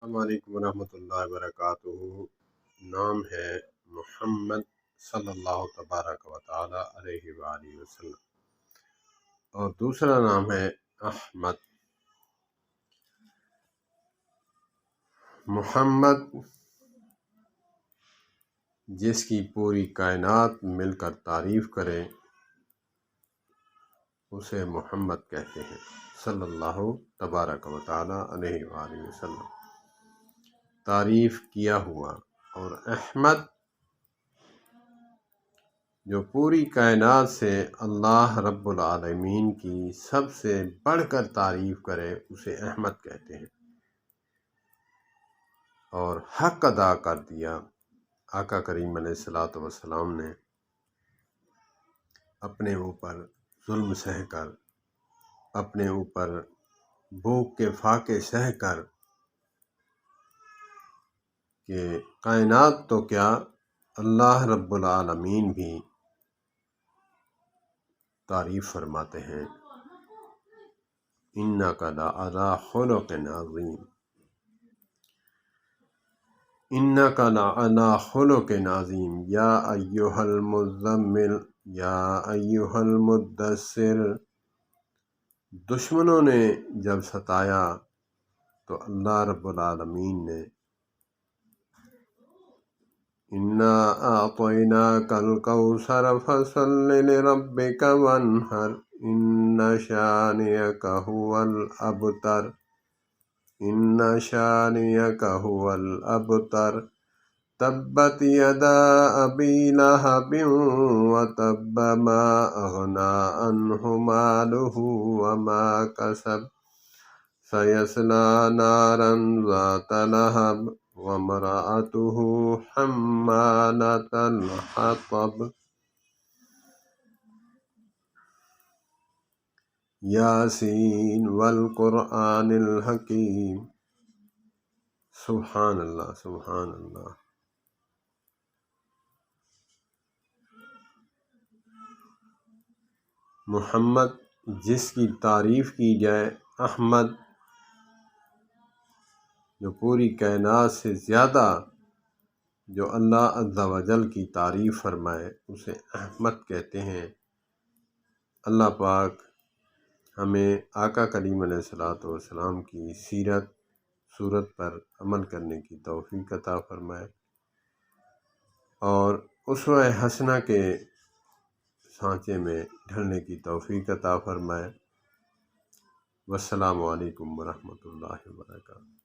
السلام علیکم ورحمۃ اللہ وبرکاتہ۔ نام ہے محمد صلی اللہ تبارک و تعالی علیہ وآلہ وسلم، اور دوسرا نام ہے احمد۔ محمد جس کی پوری کائنات مل کر تعریف کرے اسے محمد کہتے ہیں، صلی اللہ تبارک و تعالی علیہ وآلہ وسلم، تعریف کیا ہوا۔ اور احمد جو پوری کائنات سے اللہ رب العالمین کی سب سے بڑھ کر تعریف کرے اسے احمد کہتے ہیں، اور حق ادا کر دیا آقا کریم علیہ السلام نے، اپنے اوپر ظلم سہ کر، اپنے اوپر بھوک کے فاقے سہ کر، کہ کائنات تو کیا اللہ رب العالمین بھی تعریف فرماتے ہیں، اِنَّکَ لَعَلَىٰ خُلُقٍ عَظِیمٍ، اِنَّکَ لَعَلَىٰ خُلُقٍ عَظِیمٍ، یا ایھا المزمل، یا ایھا المدثر۔ دشمنوں نے جب ستایا تو اللہ رب العالمین نے اِنَّا أَعْطَيْنَاكَ الْكَوْثَرَ فَصَلِّ لِرَبِّكَ وَانْحَرْ إِنَّ شَانِئَكَ هُوَ الْأَبْتَرُ، إِنَّ شَانِئَكَ هُوَ الْأَبْتَرُ۔ تَبَّتْ يَدَا أَبِي لَهَبٍ وَتَبَّ، مَا أَغْنَىٰ عَنْهُ مَالُهُ وَمَا كَسَبَ، سَيَصْلَىٰ نَارًا ذَاتَ لَهَبٍ وَامْرَأَتُهُ حَمَّالَةَ الْحَطَبِ، یاسین والقرآن الحکیم۔ سبحان اللہ، سبحان اللہ۔ محمد جس کی تعریف کی جائے، احمد جو پوری کائنات سے زیادہ جو اللہ عز و جل کی تعریف فرمائے اسے احمد کہتے ہیں۔ اللہ پاک ہمیں آقا کریم علیہ السلام کی سیرت صورت پر عمل کرنے کی توفیق عطا فرمائے، اور اسوہ حسنہ کے سانچے میں ڈھلنے کی توفیق عطا فرمائے۔ والسلام علیکم ورحمۃ اللہ وبرکاتہ۔